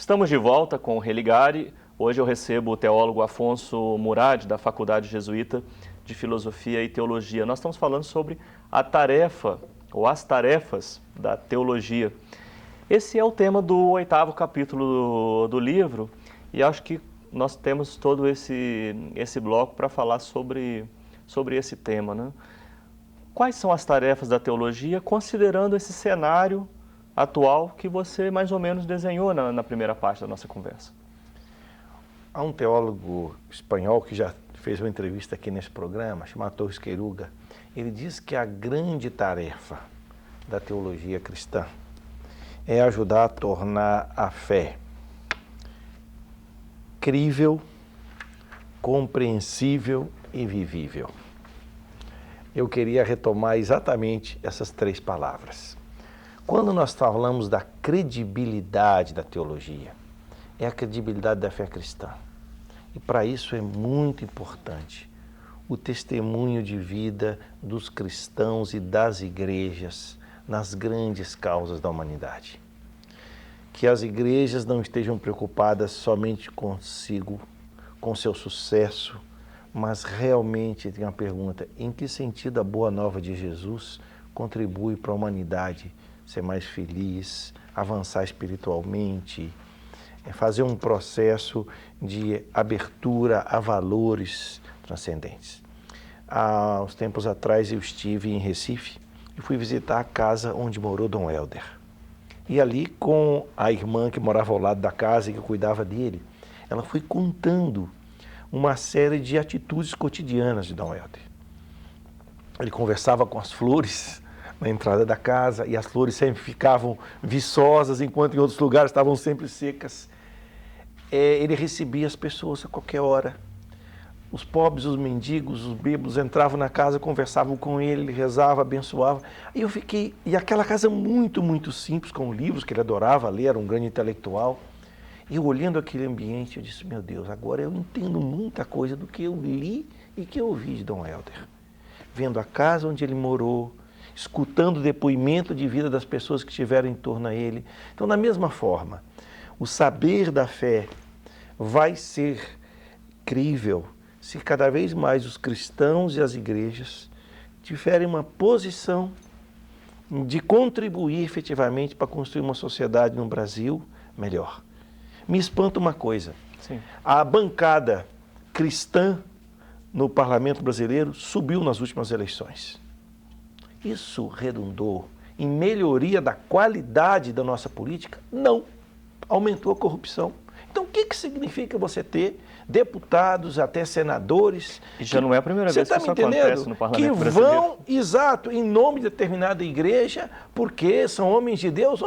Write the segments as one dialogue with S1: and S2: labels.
S1: Estamos de volta com o Religare. Hoje eu recebo o teólogo Afonso Murad, da Faculdade Jesuíta de Filosofia e Teologia. Nós estamos falando sobre a tarefa, ou as tarefas da teologia. Esse é o tema do 8º capítulo do livro, e acho que nós temos todo esse bloco para falar sobre esse tema, né? Quais são as tarefas da teologia, considerando esse cenário atual que você mais ou menos desenhou na primeira parte da nossa conversa?
S2: Há um teólogo espanhol que já fez uma entrevista aqui nesse programa, chamado Torres Queiruga. Ele diz que a grande tarefa da teologia cristã é ajudar a tornar a fé crível, compreensível e vivível. Eu queria retomar exatamente essas três palavras. Quando nós falamos da credibilidade da teologia, é a credibilidade da fé cristã. E para isso é muito importante o testemunho de vida dos cristãos e das igrejas nas grandes causas da humanidade. Que as igrejas não estejam preocupadas somente consigo, com seu sucesso, mas realmente tem uma pergunta: em que sentido a boa nova de Jesus contribui para a humanidade ser mais feliz, avançar espiritualmente, fazer um processo de abertura a valores transcendentes? Há uns tempos atrás eu estive em Recife e fui visitar a casa onde morou Dom Helder. E ali, com a irmã que morava ao lado da casa e que cuidava dele, ela foi contando uma série de atitudes cotidianas de Dom Helder. Ele conversava com as flores na entrada da casa e as flores sempre ficavam viçosas, enquanto em outros lugares estavam sempre secas. Ele recebia as pessoas a qualquer hora. Os pobres, os mendigos, os bêbados entravam na casa, conversavam com ele rezava, abençoava. E aquela casa muito, muito simples, com livros que ele adorava ler, era um grande intelectual. E eu olhando aquele ambiente, eu disse: meu Deus, agora eu entendo muita coisa do que eu li e que eu ouvi de Dom Helder. Vendo a casa onde ele morou, escutando o depoimento de vida das pessoas que estiveram em torno a ele. Então, da mesma forma, o saber da fé vai ser crível se cada vez mais os cristãos e as igrejas tiverem uma posição de contribuir efetivamente para construir uma sociedade no Brasil melhor. Me espanta uma coisa: sim, a bancada cristã no parlamento brasileiro subiu nas últimas eleições. Isso redundou em melhoria da qualidade da nossa política? Não. Aumentou a corrupção. Então, o que significa você ter deputados, até senadores...
S1: E já não é a primeira vez que isso acontece no parlamento brasileiro.
S2: Que vão, exato, em nome de determinada igreja, porque são homens de Deus,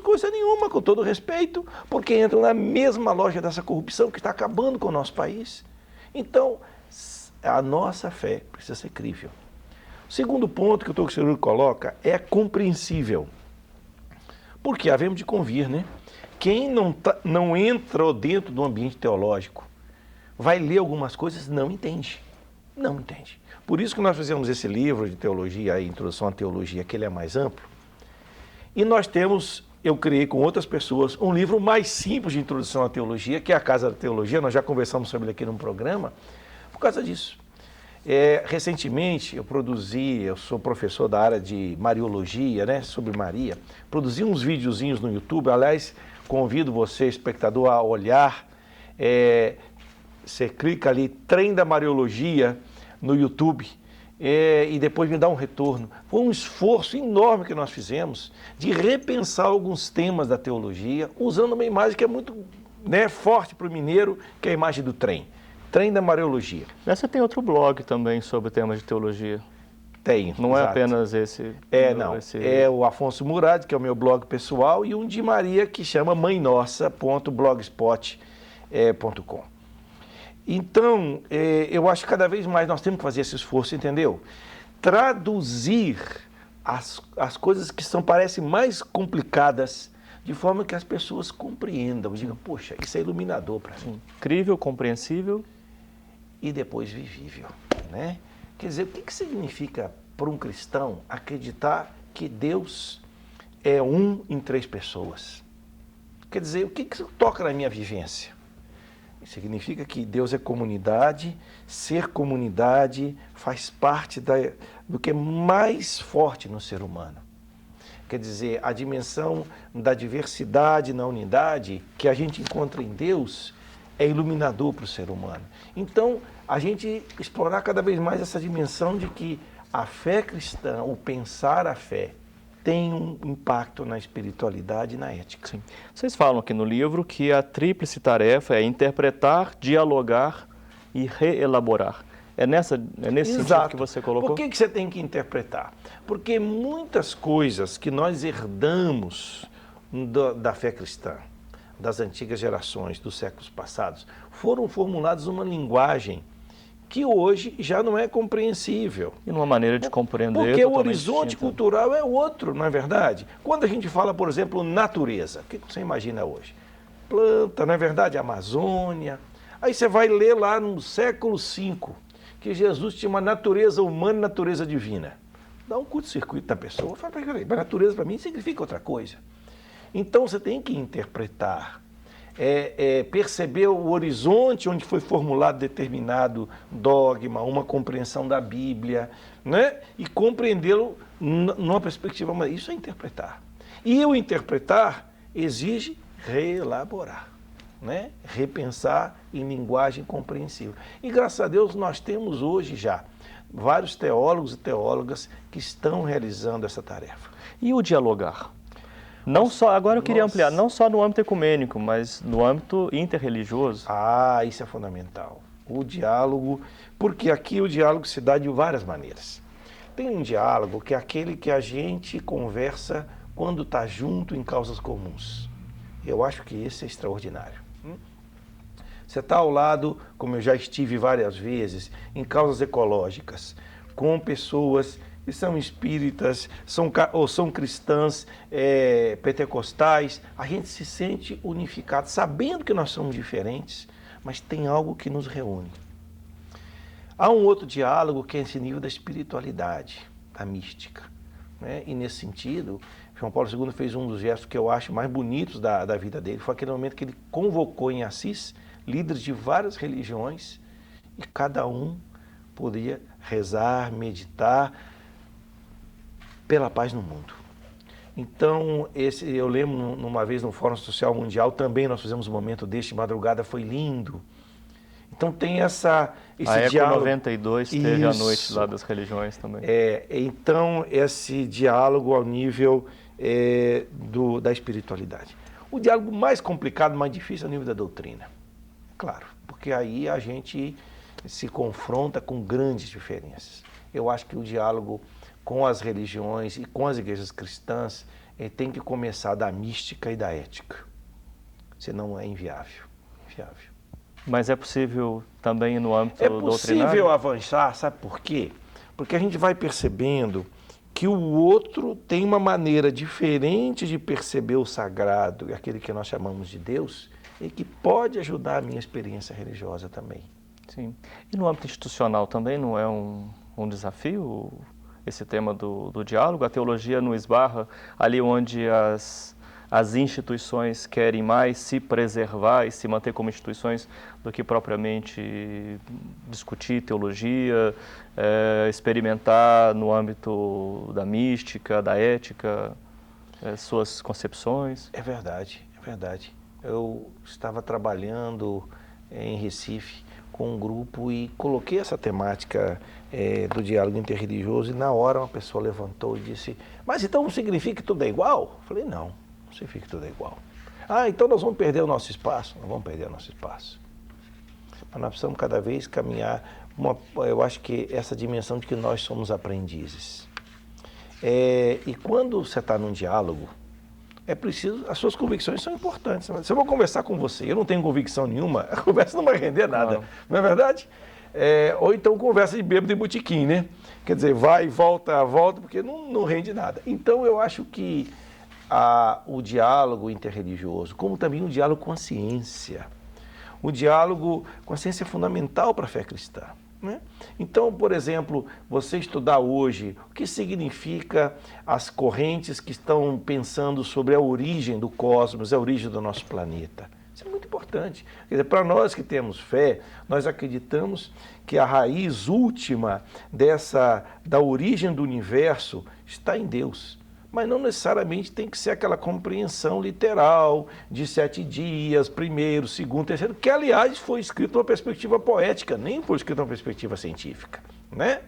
S2: coisa nenhuma, com todo respeito, porque entram na mesma loja dessa corrupção que está acabando com o nosso país. Então, a nossa fé precisa ser crível. O segundo ponto que o Torres Queiruga coloca é compreensível. Porque havemos de convir, né? Quem não entrou dentro do ambiente teológico, vai ler algumas coisas, não entende. Não entende. Por isso que nós fizemos esse livro de teologia, a Introdução à Teologia, que ele é mais amplo. E nós temos, eu criei com outras pessoas, um livro mais simples de introdução à teologia, que é a Casa da Teologia. Nós já conversamos sobre ele aqui num programa, por causa disso. Recentemente eu sou professor da área de Mariologia, né, sobre Maria, produzi uns videozinhos no YouTube. Aliás, convido você, espectador, a olhar. Você clica ali, Trem da Mariologia, no YouTube, e depois me dá um retorno. Foi um esforço enorme que nós fizemos de repensar alguns temas da teologia, usando uma imagem que é muito, né, forte para o mineiro, que é a imagem do trem. Trem da Mariologia.
S1: Você tem outro blog também sobre temas de teologia?
S2: Tenho.
S1: Não
S2: exato.
S1: É apenas esse?
S2: Não. É o Afonso Murad, que é o meu blog pessoal, e um de Maria, que chama mãenossa.blogspot.com. Então, eu acho que cada vez mais nós temos que fazer esse esforço, entendeu? Traduzir as coisas que parecem mais complicadas, de forma que as pessoas compreendam, digam: poxa, isso é iluminador para mim.
S1: Crível, compreensível
S2: e depois vivível, né? Quer dizer, o que significa para um cristão acreditar que Deus é um em 3 pessoas? Quer dizer, o que isso toca na minha vivência? Significa que Deus é comunidade, ser comunidade faz parte do que é mais forte no ser humano. Quer dizer, a dimensão da diversidade na unidade que a gente encontra em Deus é iluminador para o ser humano. Então, a gente explorar cada vez mais essa dimensão de que a fé cristã, o pensar a fé, tem um impacto na espiritualidade e na ética.
S1: Sim. Vocês falam aqui no livro que a tríplice tarefa é interpretar, dialogar e reelaborar. É nesse sentido que você colocou?
S2: Por que você tem que interpretar? Porque muitas coisas que nós herdamos da fé cristã, das antigas gerações, dos séculos passados, foram formuladas numa linguagem que hoje já não é compreensível.
S1: E numa maneira de compreender
S2: porque o
S1: distinta.
S2: horizonte cultural é outro, não é verdade? Quando a gente fala, por exemplo, natureza, o que você imagina hoje? Planta, não é verdade? Amazônia. Aí você vai ler lá no século V, que Jesus tinha uma natureza humana e natureza divina. Dá um curto-circuito na pessoa. Fala, peraí, mas natureza para mim significa outra coisa. Então você tem que interpretar. Perceber o horizonte onde foi formulado determinado dogma, uma compreensão da Bíblia, né? E compreendê-lo numa perspectiva. Isso é interpretar. E o interpretar exige reelaborar, né? Repensar em linguagem compreensível. E graças a Deus nós temos hoje já vários teólogos e teólogas que estão realizando essa tarefa.
S1: E o dialogar? Não só, agora eu queria ampliar, não só no âmbito ecumênico, mas no âmbito interreligioso.
S2: Ah, isso é fundamental. O diálogo, porque aqui o diálogo se dá de várias maneiras. Tem um diálogo que é aquele que a gente conversa quando está junto em causas comuns. Eu acho que esse é extraordinário. Você está ao lado, como eu já estive várias vezes, em causas ecológicas, com pessoas que são espíritas, ou são cristãs, pentecostais, a gente se sente unificado, sabendo que nós somos diferentes, mas tem algo que nos reúne. Há um outro diálogo que é esse nível da espiritualidade, da mística, né? E nesse sentido, João Paulo II fez um dos gestos que eu acho mais bonitos da vida dele, foi aquele momento que ele convocou em Assis líderes de várias religiões e cada um poderia rezar, meditar pela paz no mundo. Então, eu lembro numa vez no Fórum Social Mundial, também nós fizemos um momento deste, madrugada, foi lindo. Então tem esse diálogo.
S1: A ECO 92 teve a noite lá das religiões também.
S2: Então, esse diálogo ao nível da espiritualidade. O diálogo mais complicado, mais difícil é o nível da doutrina. Claro, porque aí a gente se confronta com grandes diferenças. Eu acho que o diálogo com as religiões e com as igrejas cristãs tem que começar da mística e da ética. Senão é inviável.
S1: Mas é possível também no âmbito doutrinário?
S2: É possível avançar, sabe por quê? Porque a gente vai percebendo que o outro tem uma maneira diferente de perceber o sagrado, aquele que nós chamamos de Deus, e que pode ajudar a minha experiência religiosa também.
S1: Sim. E no âmbito institucional também não é um desafio esse tema do diálogo? A teologia não esbarra ali onde as instituições querem mais se preservar e se manter como instituições do que propriamente discutir teologia, experimentar no âmbito da mística, da ética, suas concepções?
S2: É verdade. Eu estava trabalhando em Recife com um grupo e coloquei essa temática do diálogo interreligioso e na hora uma pessoa levantou e disse, mas então não significa que tudo é igual? Eu falei, não significa que tudo é igual. Ah, então nós vamos perder o nosso espaço? Não vamos perder o nosso espaço. Mas nós precisamos cada vez caminhar, eu acho que essa dimensão de que nós somos aprendizes. E quando você está num diálogo, é preciso, as suas convicções são importantes. Se eu vou conversar com você, eu não tenho convicção nenhuma, a conversa não vai render nada, não é verdade? Ou então conversa de bêbado e botequim, né? Quer dizer, vai, volta, porque não rende nada. Então eu acho que o diálogo interreligioso, como também o diálogo com a ciência. O diálogo com a ciência é fundamental para a fé cristã. né? Então, por exemplo, você estudar hoje o que significa as correntes que estão pensando sobre a origem do cosmos, a origem do nosso planeta. Isso é muito importante. Quer dizer, para nós que temos fé, nós acreditamos que a raiz última da origem do universo está em Deus. Mas não necessariamente tem que ser aquela compreensão literal de 7 dias, primeiro, segundo, terceiro, que aliás foi escrito numa perspectiva poética, nem foi escrito numa perspectiva científica, né?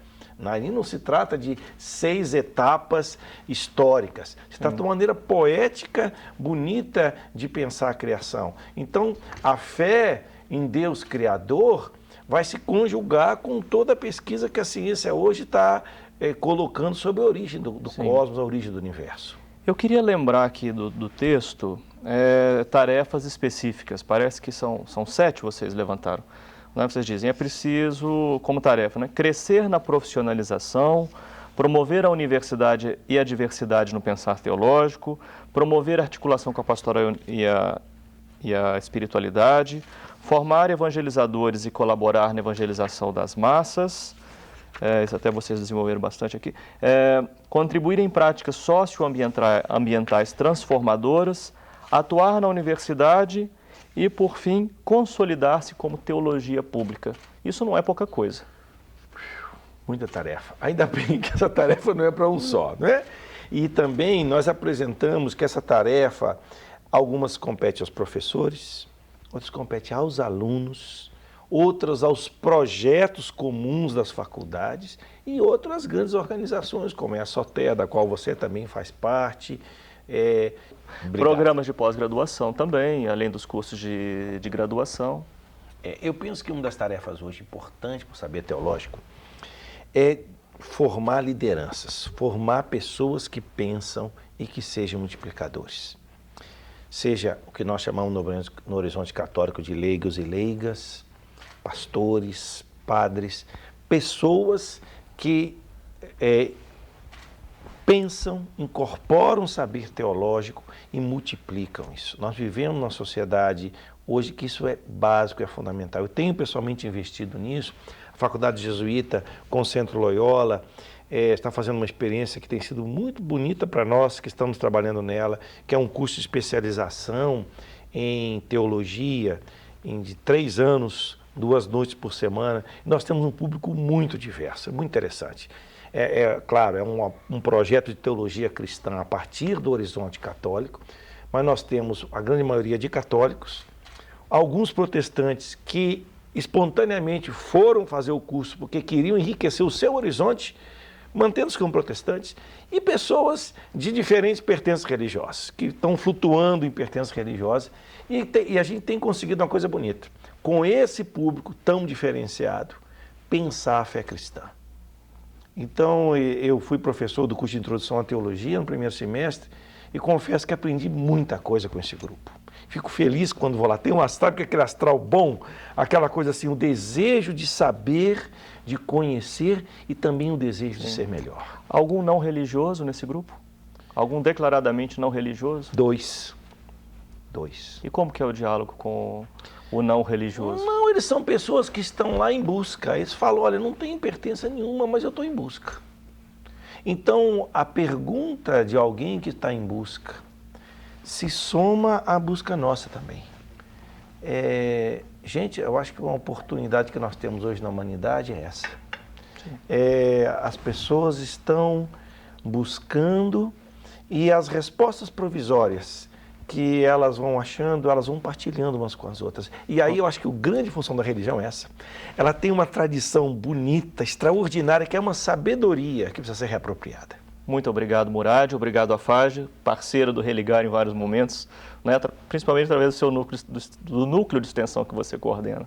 S2: Ali não se trata de 6 etapas históricas. Se trata de uma maneira poética, bonita de pensar a criação. Então, a fé em Deus Criador vai se conjugar com toda a pesquisa que a ciência hoje está colocando sobre a origem do cosmos, a origem do universo.
S1: Eu queria lembrar aqui do texto tarefas específicas. Parece que são 7 vocês levantaram. Vocês dizem, é preciso, como tarefa, né, crescer na profissionalização, promover a universidade e a diversidade no pensar teológico, promover a articulação com a pastoral e a espiritualidade, formar evangelizadores e colaborar na evangelização das massas, isso até vocês desenvolveram bastante aqui, contribuir em práticas socioambientais transformadoras, atuar na universidade e, por fim, consolidar-se como teologia pública. Isso não é pouca coisa.
S2: Muita tarefa. Ainda bem que essa tarefa não é para um só, né? E também nós apresentamos que essa tarefa, algumas competem aos professores, outras competem aos alunos, outras aos projetos comuns das faculdades e outras às grandes organizações, como é a SOTEA, da qual você também faz parte.
S1: Programas de pós-graduação também, além dos cursos de graduação.
S2: Eu penso que uma das tarefas hoje importantes para o saber teológico é formar lideranças, formar pessoas que pensam e que sejam multiplicadores. Seja o que nós chamamos no horizonte católico de leigos e leigas, pastores, padres, pessoas que pensam, incorporam saber teológico e multiplicam isso. Nós vivemos numa sociedade hoje que isso é básico, é fundamental. Eu tenho pessoalmente investido nisso. A Faculdade Jesuíta com o Centro Loyola está fazendo uma experiência que tem sido muito bonita para nós que estamos trabalhando nela, que é um curso de especialização em teologia, de 3 anos, 2 noites por semana. Nós temos um público muito diverso, é muito interessante. Claro, é um projeto de teologia cristã a partir do horizonte católico, mas nós temos a grande maioria de católicos, alguns protestantes que espontaneamente foram fazer o curso porque queriam enriquecer o seu horizonte, mantendo-se como protestantes, e pessoas de diferentes pertences religiosas, que estão flutuando em pertences religiosas, e a gente tem conseguido uma coisa bonita. Com esse público tão diferenciado, pensar a fé cristã. Então, eu fui professor do curso de Introdução à Teologia no primeiro semestre e confesso que aprendi muita coisa com esse grupo. Fico feliz quando vou lá. Tem um astral, porque aquele astral bom, aquela coisa assim, o desejo de saber, de conhecer e também o desejo de ser melhor.
S1: Algum não religioso nesse grupo? Algum declaradamente não religioso?
S2: 2.
S1: E como que é o diálogo com o não religioso?
S2: Não, eles são pessoas que estão lá em busca. Eles falam, olha, não tem pertença nenhuma, mas eu estou em busca. Então, a pergunta de alguém que está em busca se soma à busca nossa também. Gente, eu acho que uma oportunidade que nós temos hoje na humanidade é essa. As pessoas estão buscando e as respostas provisórias que elas vão achando, elas vão partilhando umas com as outras. E aí eu acho que a grande função da religião é essa. Ela tem uma tradição bonita, extraordinária, que é uma sabedoria que precisa ser reapropriada.
S1: Muito obrigado, Murad. Obrigado, Afage, parceiro do Religar em vários momentos, né? Principalmente através do seu núcleo de extensão que você coordena.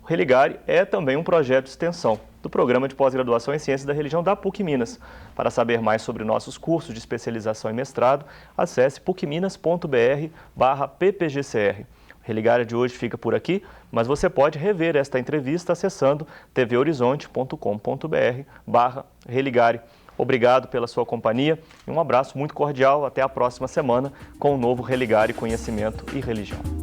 S1: O Religare é também um projeto de extensão do Programa de Pós-Graduação em Ciências da Religião da PUC Minas. Para saber mais sobre nossos cursos de especialização e mestrado, acesse pucminas.br/ppgcr. O Religare de hoje fica por aqui, mas você pode rever esta entrevista acessando tvhorizonte.com.br/religare. Obrigado pela sua companhia e um abraço muito cordial. Até a próxima semana com o novo Religare Conhecimento e Religião.